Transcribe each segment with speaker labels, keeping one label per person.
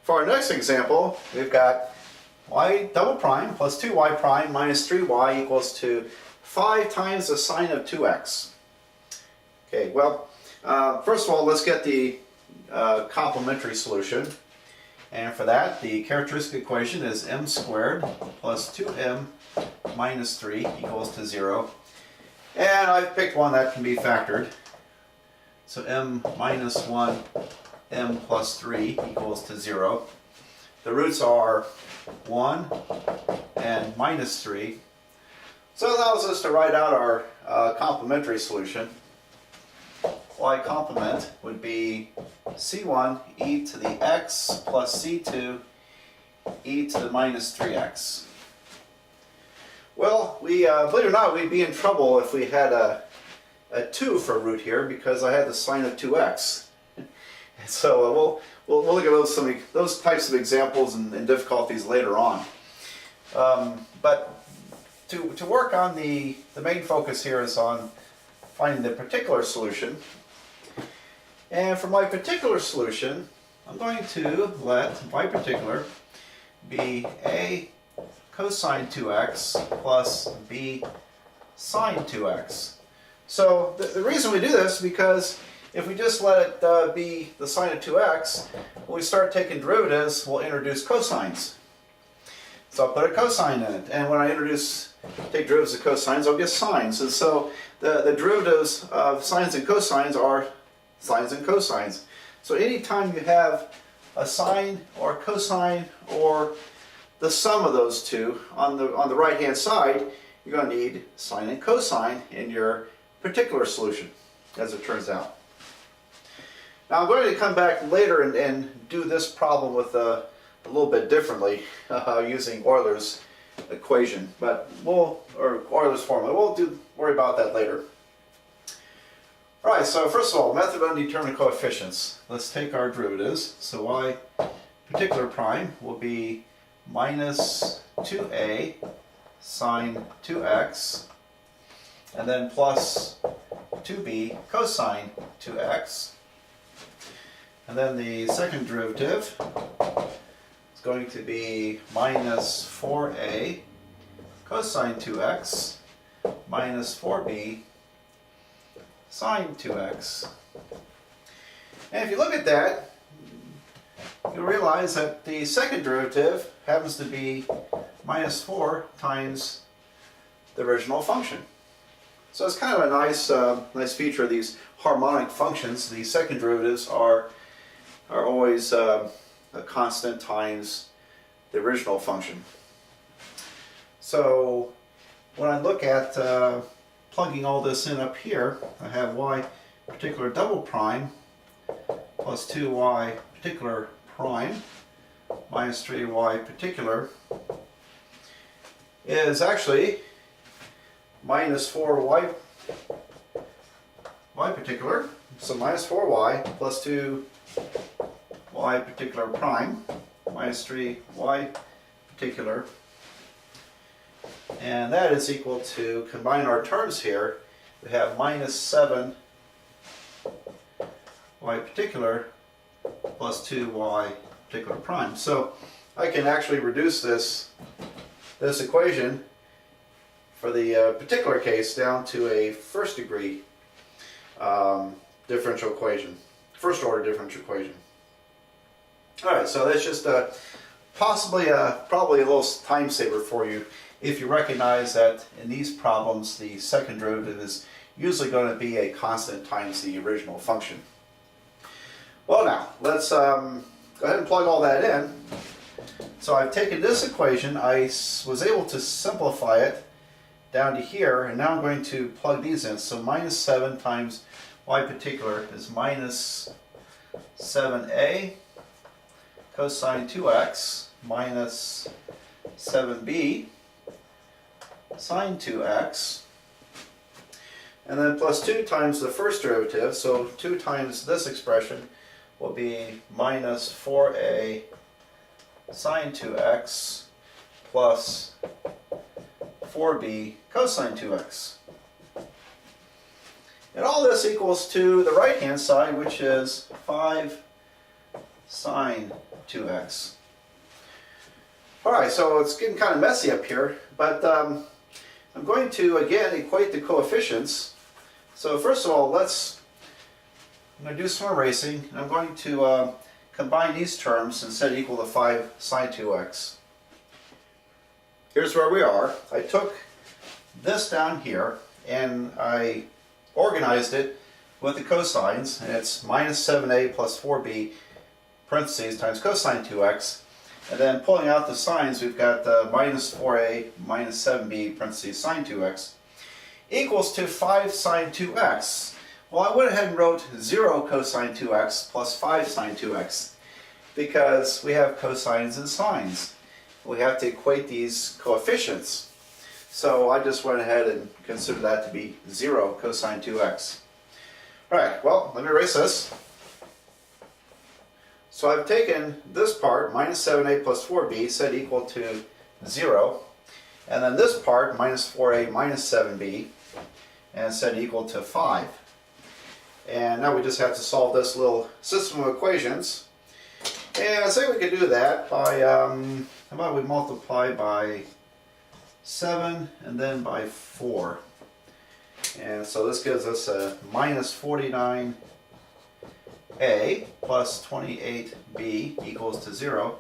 Speaker 1: For our next example, we've got y double prime plus 2y prime minus 3y equals to 5 times the sine of 2x. Okay, well, first of all, let's get the complementary solution. And for that, the characteristic equation is m squared plus 2m minus 3 equals to 0. And I've picked one that can be factored. So m minus 1, m plus 3 equals to 0. The roots are 1 and minus 3. So it allows us to write out our complementary solution. Y complement would be c1 e to the x plus c2 e to the minus 3x. Well, believe it or not, we'd be in trouble if we had a 2 for root here because I had the sine of 2x. So we'll look at those types of examples and difficulties later on. But to work on the main focus here is on finding the particular solution. And for my particular solution, I'm going to let my particular be a cosine 2x plus b sine 2x. So the reason we do this is because if we just let it be the sine of 2x, when we start taking derivatives, we'll introduce cosines. So I'll put a cosine in it, and when I take derivatives of cosines, I'll get sines. And so the derivatives of sines and cosines are sines and cosines. So anytime you have a sine or a cosine or the sum of those two on the right hand side, you're going to need sine and cosine in your particular solution, as it turns out. Now I'm going to come back later and do this problem with a little bit differently using Euler's equation, or Euler's formula. We'll worry about that later. Alright, so first of all, method of undetermined coefficients. Let's take our derivatives. So y particular prime will be minus 2a sine 2x, and then plus 2b cosine 2x. And then the second derivative is going to be minus 4a cosine 2x minus 4b sine 2x. And if you look at that, you'll realize that the second derivative happens to be minus 4 times the original function. So it's kind of a nice feature of these harmonic functions. The second derivatives are always a constant times the original function. So when I look at plugging all this in up here, I have y particular double prime plus 2y particular prime minus 3y particular is actually minus 4y particular. So minus 4y plus 2y particular prime minus 3y particular. And that is equal to, combine our terms here, we have minus 7y particular plus 2y particular prime. So I can actually reduce this equation for the particular case down to a first degree differential equation, first order differential equation. Alright, so that's just probably a little time saver for you if you recognize that in these problems the second derivative is usually going to be a constant times the original function. Well, now let's go ahead and plug all that in. So I've taken this equation, I was able to simplify it down to here, and now I'm going to plug these in. So minus 7 times y particular is minus 7a cosine 2x minus 7b sine 2x, and then plus 2 times the first derivative, so 2 times this expression will be minus 4a sine 2x plus 4b cosine 2x. And all this equals to the right hand side, which is 5 sine 2x. Alright, so it's getting kind of messy up here, but I'm going to again equate the coefficients. So first of all, I'm going to do some erasing, and I'm going to combine these terms and set it equal to 5 sine 2x. Here's where we are. I took this down here and I organized it with the cosines, and it's minus 7a plus 4b parentheses times cosine 2x. And then pulling out the sines, we've got minus 4a minus 7b parentheses sine 2x equals to 5 sine 2x. Well, I went ahead and wrote 0 cosine 2x plus 5 sine 2x because we have cosines and sines. We have to equate these coefficients. So I just went ahead and considered that to be 0 cosine 2x. Alright, well, let me erase this. So I've taken this part, minus 7a plus 4b, set equal to 0. And then this part, minus 4a minus 7b, and set equal to 5. And now we just have to solve this little system of equations. And I think we could do that by, how about we multiply by 7 and then by 4. And so this gives us a minus 49a plus 28b equals to 0.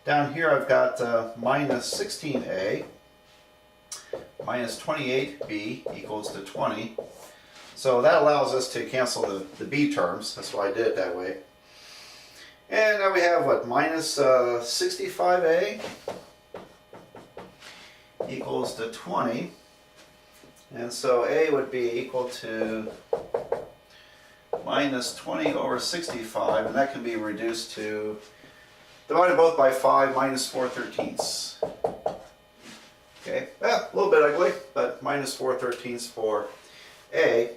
Speaker 1: Down here I've got minus 16a minus 28b equals to 20. So that allows us to cancel the b terms. That's why I did it that way. And now we have what, minus 65a equals to 20. And so a would be equal to minus 20 over 65, and that can be reduced to, divided both by 5, minus 4/13. Okay, well, a little bit ugly, but minus 4/13 for a.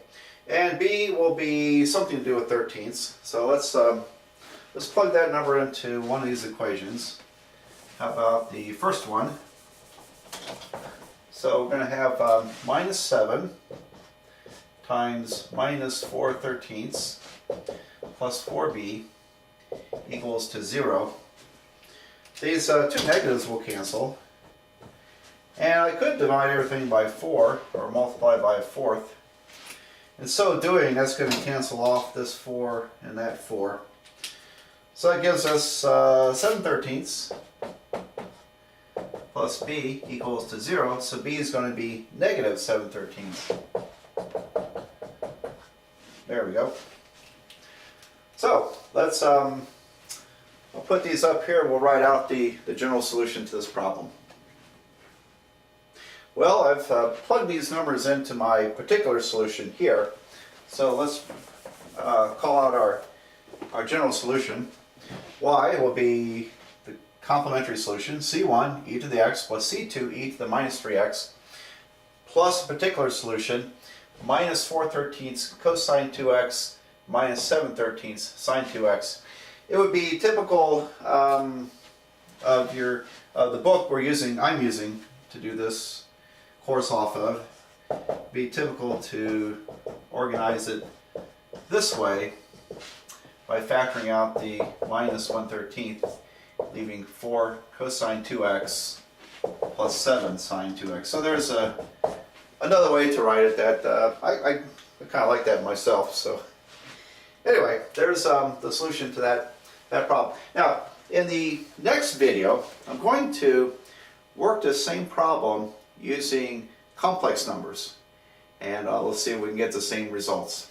Speaker 1: And b will be something to do with 13ths. So let's plug that number into one of these equations. How about the first one? So we're going to have minus 7 times minus 4/13 plus 4b equals to 0. These two negatives will cancel. And I could divide everything by 4, or multiply by a fourth. In so doing, that's going to cancel off this 4 and that 4. So that gives us 7/13 plus b equals to 0. So b is going to be negative 7/13. There we go. So let's I'll put these up here. We'll write out the general solution to this problem. Well, I've plugged these numbers into my particular solution here. So let's call out our general solution. Y will be the complementary solution, c1 e to the x plus c2 e to the minus 3x, plus a particular solution, minus 4/13 cosine 2x minus 7/13 sine 2x. It would be typical of the book I'm using to do this course off of. Be typical to organize it this way by factoring out the minus 1/13, leaving 4 cosine 2x plus 7 sine 2x. So there's another way to write it that I kind of like that myself. So anyway, there's the solution to that problem. Now, in the next video, I'm going to work the same problem using complex numbers, and let's see if we can get the same results.